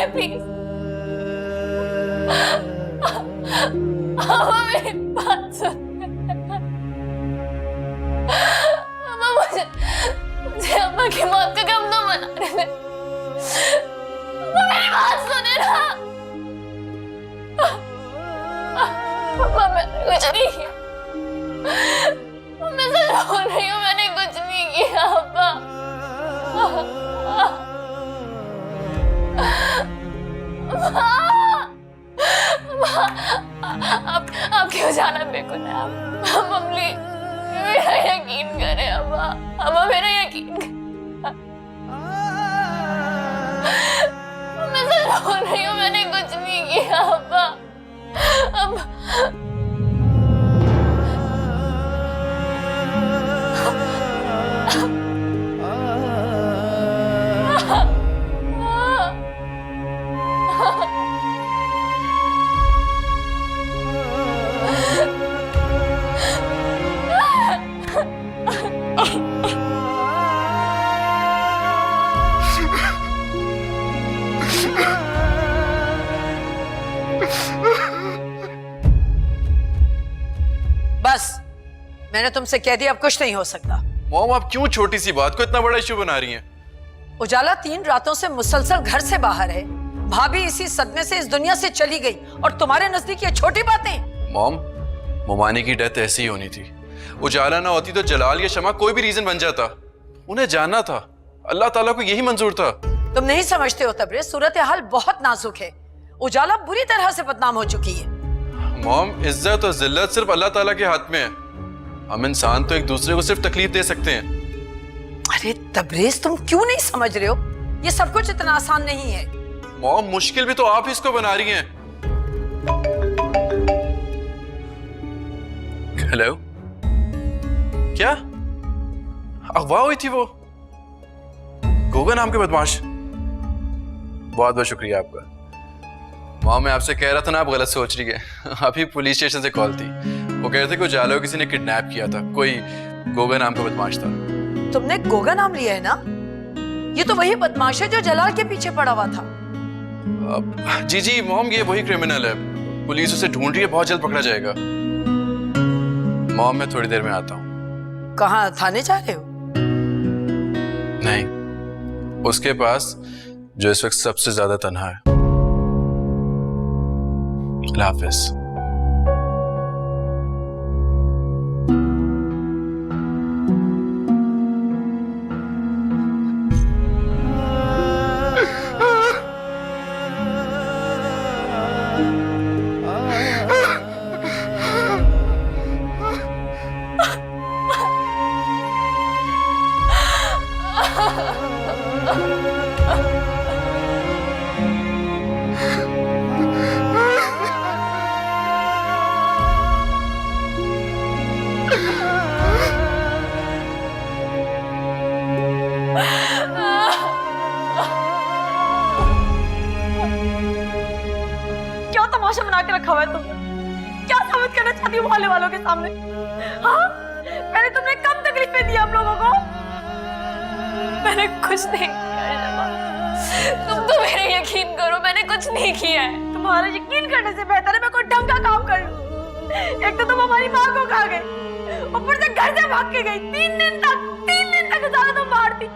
है प्लीज। अम्मा मेरी बात सुन। अम्मा मुझे अम्मा की मौत का गम तो मना रहे थे। अम्मा मेरी बात सुने ना। अम्मा मैंने कुछ नहीं किया। मैं सच बोल रही हूँ, मैंने कुछ नहीं किया अम्मा। आप क्यों जाना मेरे को? अम्मा प्लीज मेरा यकीन करें अम्मा। अम्मा मेरा यकीन करें। मैं सच बोल रही हूँ, मैंने कुछ नहीं किया अम्मा। अम्मा बस मैंने तुमसे कह दिया, अब कुछ नहीं हो सकता। मॉम आप क्यों छोटी सी बात को इतना बड़ा इश्यू बना रही हैं? उजाला 3 रातों से मुसलसल घर से बाहर है। भाभी इसी सदमे से इस दुनिया से चली गई और तुम्हारे नजदीक ये छोटी बातें। मॉम मोमानी की डेथ ऐसी ही होनी थी। उजाला ना होती तो जलाल या शमा कोई भी रीजन बन जाता। उन्हें जानना था, अल्लाह ताला को यही मंजूर था। तुम नहीं समझते हो तबरेज, सूरत हाल बहुत नाजुक है। उजाला बुरी तरह से बदनाम हो चुकी है। मॉम इज्जत और जिल्लत सिर्फ अल्लाह ताला के हाथ में है। हम इंसान तो एक दूसरे को सिर्फ तकलीफ दे सकते हैं। अरे तबरेज तुम क्यों नहीं समझ रहे हो? ये सब कुछ इतना आसान नहीं है। मॉम मुश्किल भी तो आप ही इसको बना रही हैं। हेलो, क्या अगवा हुई थी वो? गोगा नाम के बदमाश? बहुत बहुत शुक्रिया आपका। मॉम मैं आपसे कह रहा था ना, आप गलत सोच रही है। अभी पुलिस स्टेशन से कॉल थी, वो कह रहे थे कि उजाला को किसी ने किडनैप किया था। कोई गोगा नाम का बदमाश था। तुमने गोगा नाम लिया है ना? ये तो वही बदमाश है जो जलाल के पीछे पड़ा हुआ था। जी जी मॉम, ये वही क्रिमिनल है। पुलिस उसे ढूंढ रही है, बहुत जल्द पकड़ा जाएगा। मॉम मैं थोड़ी देर में आता हूँ। कहाँ, थाने जा रहे हो? नहीं, उसके पास जो इस वक्त सबसे ज्यादा तन्हा है। अल्लाह हाफिज। क्या तमाशा बना के रखा हुआ है तुमने? क्या साबित करना चाहती हो मोहल्ले वालों के सामने? हाँ, मैंने तुमने कम तकलीफें दी हम लोगों को? मैंने कुछ नहीं किया है शमा। तुम तो मेरा यकीन करो, मैंने कुछ नहीं किया है। तुम्हारा यकीन करने से बेहतर है मैं कोई ढंग का काम कर लूं। एक तो तुम हमारी माँ को खा गए, ऊपर से घर से भाग के गई। 3 दिन तक ज्यादा तुम बाहर थी।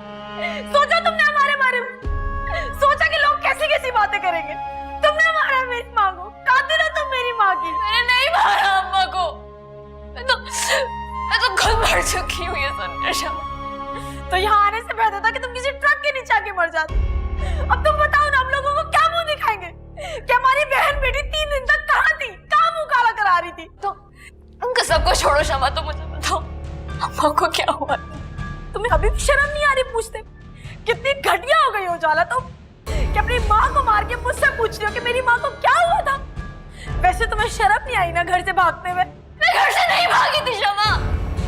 सोचा तुमने हमारे बारे में? सोचा कि लोग कैसी कैसी बातें करेंगे? तुमने मारा मेरी माँ को। कातिल हो तुम मेरी माँ की। मैंने नहीं मारा अम्मा को। मैं तो खुद मर चुकी हूँ ये सुनकर शमा। तो यहाँ आने से बेहतर था कि तुम किसी ट्रक के नीचे आके मर जाते। अब तुम बताओ ना, हम लोगों को क्या मुंह दिखाएंगे कि हमारी बहन बेटी 3 दिन तक कहाँ थी, कहाँ मुंह काला करा रही थी? तो उनका सबको छोड़ो शमा, तो मुझे बताओ अम्मा को क्या हुआ? तुम्हें अभी भी शर्म नहीं आ रही पूछते? कितनी घटिया हो गई हो उजाला तुम, कि अपनी माँ को मार के मुझसे पूछ रही हो कि मेरी माँ को क्या हुआ था? वैसे तुम्हें शर्म नहीं आई ना घर से भागते हुए? मैं घर से नहीं भागी थी शमा।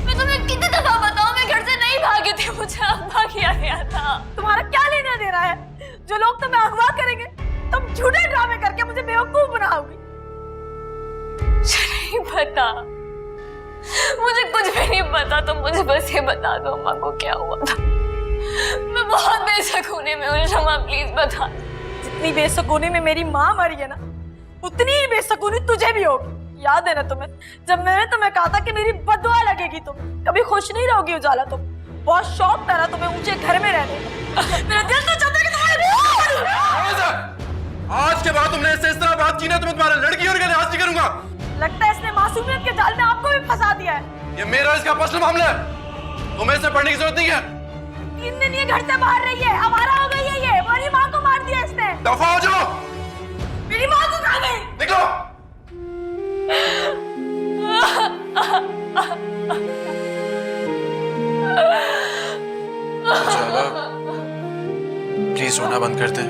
मैं तुम्हें कितनी दफा बताऊं, मैं घर से नहीं भागी थी। मुझे अगवा किया गया था। तुम्हारा क्या लेना देना है? जो लोग तुम्हें अगवा करेंगे, तुम झूठे ड्रामे करके मुझे बेवकूफ बनाओगी। मुझे नहीं पता, मुझे कुछ भी नहीं पता। तुम मुझे बस ये बता दो अम्मा को क्या हुआ था। मैं बहुत बेसकूने में हूँ शमा, प्लीज बता। जितनी बेसुकूनी में मेरी माँ मरी है ना, उतनी ही बेसुकूनी तुझे भी होगी। याद है ना तुम्हें, जब मैंने तुम्हें कहा था कि मेरी बददुआ लगेगी, तुम कभी खुश नहीं रहोगी उजाला। तुम बहुत शौक था ना तुम्हें ऊंचे घर में रहने का। मेरा दिल तो चाहता है कि तुम्हारे आज के बाद तुमने इससे इस तरह बात की ना तो मैं तुम्हारा लड़की और लिहाज नहीं करूंगा। लगता है इसने मासूमियत के जाल में आपको भी फंसा दिया है। ये मेरा इसका पर्सनल मामला है, तुम्हें इससे पढ़ने की जरूरत नहीं है। 3 दिन ये घर से बाहर रही है, आवारा हो गई है ये। मेरी माँ को मार दिया इसने। दफा हो जाओ। मेरी माँ को खा गई। निकलो। प्लीज रोना बंद कर दे।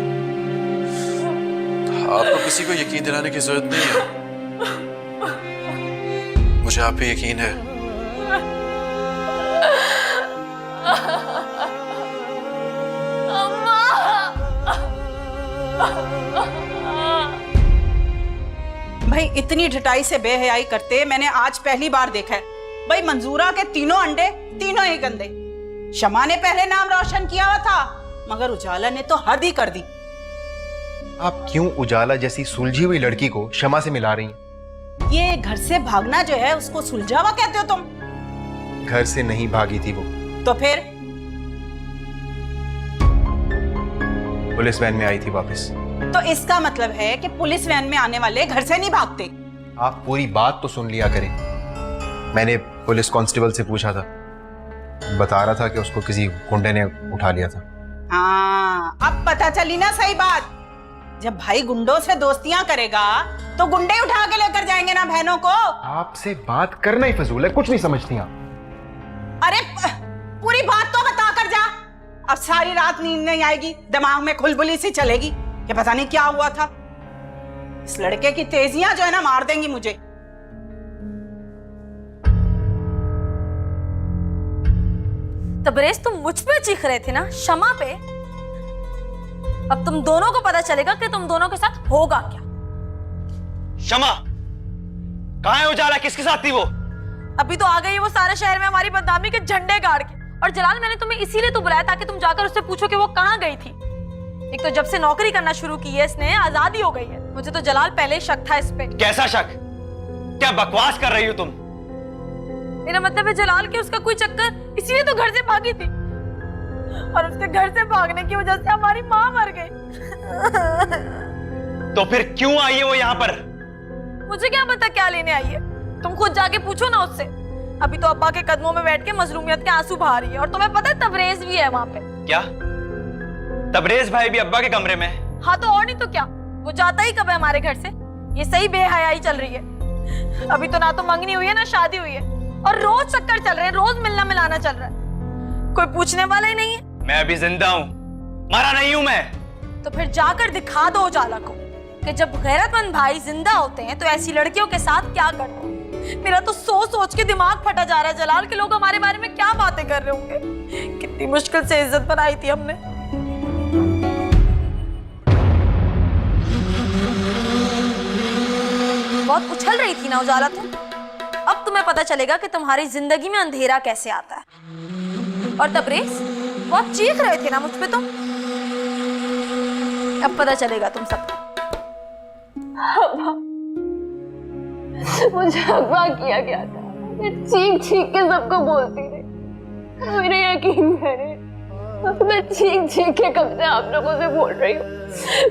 आपको किसी को यकीन दिलाने की जरूरत नहीं है, मुझे आप पे यकीन है। भाई इतनी ढटाई से बेहयाई करते मैंने आज पहली बार देखा है। भाई मंजूरा के तीनों अंडे तीनों ही गंदे। शमा ने पहले नाम रोशन किया हुआ था, मगर उजाला ने तो हद ही कर दी। आप क्यों उजाला जैसी सुलझी हुई लड़की को शमा से मिला रही हैं? ये घर से भागना जो है उसको सुलझावा कहते हो तुम? घर से नहीं भागी थी वो, तो फिर पुलिस वैन में आई थी वापस। तो इसका मतलब है कि पुलिस वैन में आने वाले घर से नहीं भागते। आप पूरी बात तो सुन लिया करें। मैंने पुलिस कांस्टेबल से पूछा था, बता रहा था कि उसको किसी गुंडे ने उठा लिया था। हाँ, अब पता चली ना सही बात। जब भाई गुंडों से दोस्तियां करेगा तो गुंडे उठा के लेकर जाएंगे ना बहनों को। आपसे बात करना ही फजूल है, कुछ नहीं समझती आप। अरे पूरी बात तो बता कर जा। अब सारी रात नींद नहीं आएगी, दिमाग में खुलबुली सी चलेगी कि पता नहीं क्या हुआ था। इस लड़के की तेजियां जो है ना मार देंगी मुझे। तबरेज, तुम मुझ पे चीख रहे थे ना, शमा पे। अब तुम दोनों को पता चलेगा कि तुम दोनों के साथ होगा क्या। शमा कहाँ है? उजाला किसके साथ थी वो? अभी तो आ गई है वो सारे शहर में हमारी बदनामी के झंडे गाड़ के। और जलाल, मैंने तुम्हें इसीलिए तो बुलाया ताकि तुम जाकर उससे पूछो कि वो कहाँ गई थी। एक तो जब से नौकरी करना शुरू की है इसने, आजादी हो गई है। मुझे तो जलाल पहले ही शक था इस पे। कैसा शक? क्या बकवास कर रही हो तुम? मेरा मतलब है जलाल कि उसका कोई चक्कर, इसीलिए तो घर से भागी थी। और उसके घर से भागने की वजह से हमारी माँ मर गई। तो फिर क्यों आई है वो यहाँ पर? मुझे क्या पता क्या लेने आई है, तुम खुद जाके पूछो ना उससे। अभी तो अब्बा के कदमों में बैठ के मजलूमियत के आंसू बहा रही है। और तुम्हें पता है तबरेज भी है वहाँ पे। क्या तबरेज भाई भी अब्बा के कमरे में? हाँ तो और नहीं तो क्या, वो जाता ही कब है हमारे घर से। ये सही बेहयाई चल रही है। अभी तो ना तो मंगनी हुई है ना शादी हुई है, और रोज चक्कर चल रहे हैं, रोज मिलना मिलाना चल रहा है। कोई पूछने वाला ही नहीं है। मैं अभी जिंदा हूँ, मरा नहीं हूँ मैं। तो फिर जाकर दिखा दो उजाला को कि जब गैरतमंद भाई जिंदा होते हैं तो ऐसी लड़कियों के साथ क्या करते हैं। मेरा तो सोच सोच के दिमाग फटा जा रहा है जलाल के लोग हमारे बारे में क्या बातें कर रहे होंगे। कितनी मुश्किल से इज्जत बनाई थी हमने। बहुत उछल रही थी ना उजाला तुम। अब तुम्हें पता चलेगा कि तुम्हारी जिंदगी में अंधेरा कैसे आता है। और तबरेज, बहुत चीख रहे थे ना मुझ पे तुम। अब पता चलेगा तुम सबको। मुझे अगवा किया गया था। मैं चीख चीख के सबको बोलती रही। मेरे यकीन करे, मैं चीख चीख के कब से आप लोगों से बोल रही हूँ।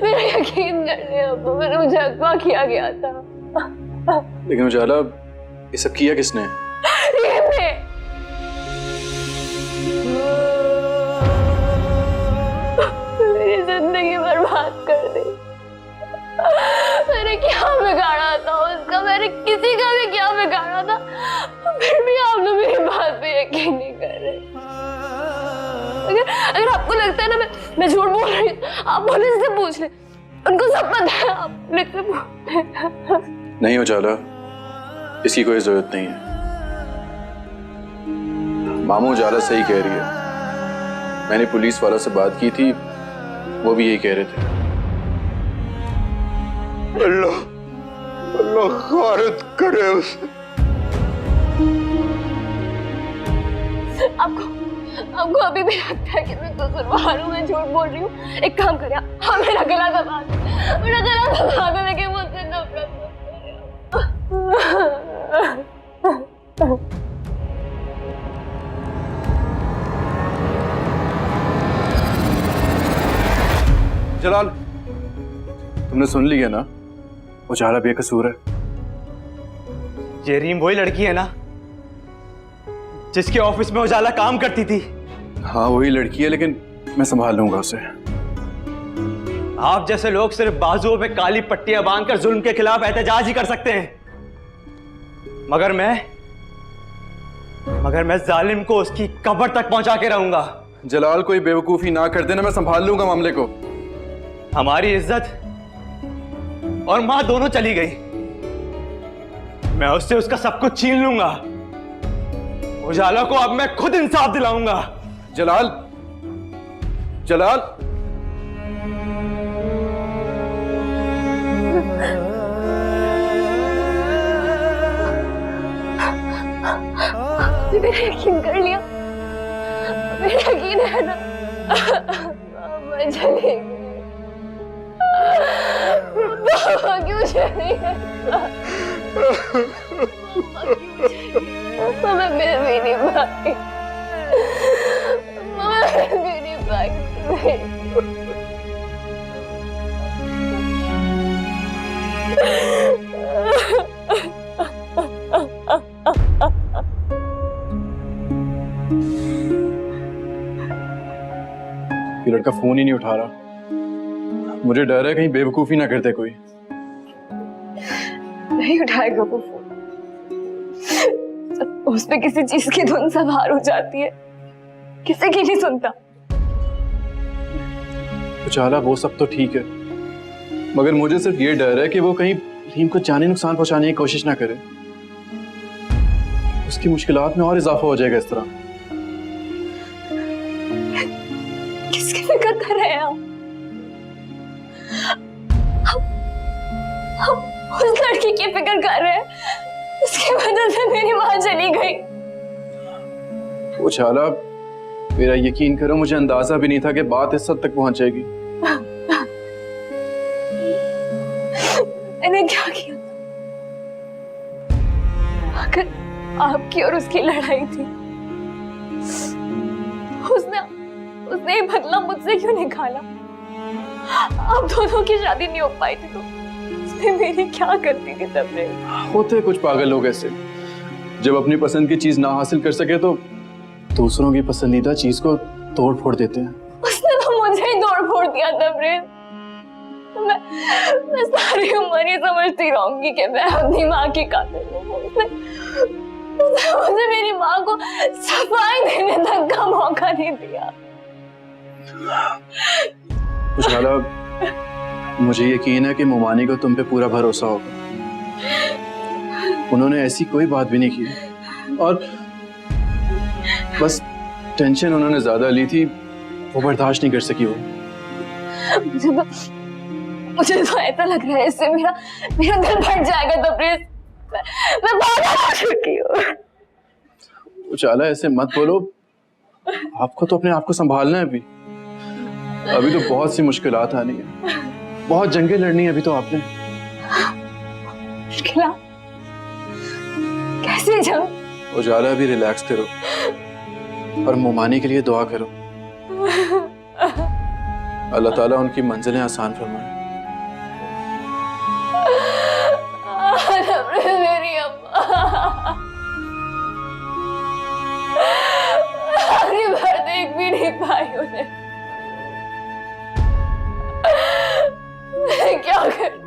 मेरा यकीन करने अब मुझे अगवा किया गया था। लेकिन उजाला, ये सब किया किसने? मेरी जिंदगी बर्बाद कर दी। मैंने क्या बिगाड़ा था उसका? मैंने किसी का भी क्या बिगाड़ा था? फिर भी आप लोग मेरी बात पे यकीन नहीं कर रहे। अगर आपको लगता है ना मैं झूठ बोल रही हूँ, आप पुलिस से पूछ ले, उनको सब पता है। आप पुलिस से पूछ ले। नहीं उजाला, इसकी कोई जरूरत नहीं है। मामू उजाला सही कह रही है। मैंने पुलिस वाला से बात की थी, वो भी यही कह रहे थे। अल्लाह खारिज करे उसे। आपको अभी भी लगता है कि मैं कसूरवार हूँ, मैं झूठ बोल रही हूँ? एक काम करें, हाँ मेरा गला दबा दो, मेरा गला दबा दो, लेकिन मुझसे नफरत मत करो। जलाल, तुमने सुन लिया ना, उजाला बेकसूर है। ये रीम वही लड़की है ना जिसके ऑफिस में उजाला काम करती थी? हाँ वही लड़की है, लेकिन मैं संभाल लूंगा उसे। आप जैसे लोग सिर्फ बाजुओं पे काली पट्टियां बांधकर जुल्म के खिलाफ एहतजाज ही कर सकते हैं, मगर मैं जालिम को उसकी कब्र तक पहुंचा के रहूंगा। जलाल, कोई बेवकूफी ना कर देना, मैं संभाल लूंगा मामले को। हमारी इज्जत और मां दोनों चली गई, मैं उससे उसका सब कुछ छीन लूंगा। उजाला को अब मैं खुद इंसाफ दिलाऊंगा। जलाल, जलाल, मेरा यकीन कर लिया, मेरा यकीन है ना, मैं चली गई। मामा क्यों चली गई? मैं मिल भी नहीं पाई, मैं मिल भी नहीं पाई। ये लड़का फोन ही नहीं उठा रहा, मुझे डर है कहीं बेवकूफी ना करते कोई। नहीं उठाएगा वो फोन, उस पे किसी चीज की धुन सवार हो जाती है, किसी की नहीं सुनता। उजाला, वो सब तो ठीक है, मगर मुझे सिर्फ ये डर है कि वो कहीं रीम को जाने नुकसान पहुंचाने की कोशिश ना करे। उसकी मुश्किलात में और इजाफा हो जाएगा इस तरह। किसकी फिक्र कर रहे हैं हम उस लड़की की फिक्र कर रहे हैं, उसकी वजह से मेरी मां चली गई। उजाला, मेरा यकीन करो, मुझे अंदाजा भी नहीं था कि बात इस हद तक पहुंच जाएगी। मैंने क्या किया? अगर आपकी और उसकी लड़ाई थी, उसने ये बदला मुझसे क्यों निकाला? आप दोनों की शादी नहीं हो पाई थी तो उसने मेरी क्या करती थी तब? होते कुछ पागल लोग ऐसे, जब अपनी पसंद की चीज ना हासिल कर सके तो दूसरों की पसंदीदा चीज को तोड़ फोड़ देते हैं। उसने तो मुझे ही तोड़ फोड़ दिया तबरेज। मैं सारी उम्र ये समझती रहूंगी कि मैं अपनी माँ की कातिल हूँ। उसने मुझे मेरी माँ को सफाई देने तक का मौका नहीं दिया। उजाला, मुझे यकीन है कि मोमानी को तुम पे पूरा भरोसा होगा। उन्होंने ऐसी कोई बात भी नहीं की, और बस टेंशन उन्होंने ज्यादा ली थी, वो बर्दाश्त नहीं कर सकी। वो मुझे तो ऐसा लग रहा है इससे मेरा दिल फट जाएगा तबरेज। मैं पागल हो चुकी हूँ। उजाला, ऐसे मत बोलो, आपको तो अपने आप को संभालना है। अभी तो बहुत सी मुश्किलात आनी है, बहुत जंगें लड़नी है अभी तो आपने। मुश्किलात? कैसे जंग? उजाला, अभी रिलैक्स करो और मोमानी के लिए दुआ करो। अल्लाह ताला उनकी मंजिलें आसान फरमाए। मेरी अम्मा आखिरी बार देख भी नहीं पाई उन्हें। मैं क्या करूं?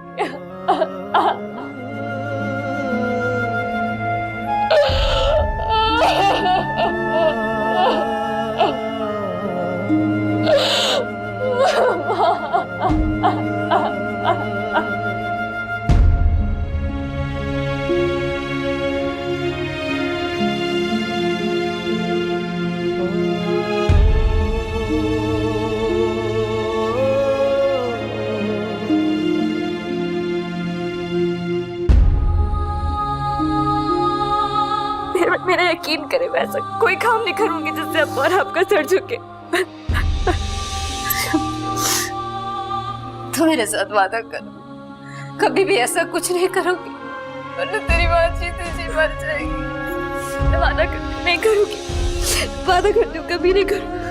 यकीन करें मैं ऐसा कोई काम नहीं करूंगी जिससे अब और आपका सर झुके। तो मेरे साथ वादा करो, कभी भी ऐसा कुछ नहीं करोगी, वरना तेरी माँ जीते जी मर जाएगी। मैं वादा कर नहीं करूंगी, वादा करती हूँ कभी नहीं करूंगी।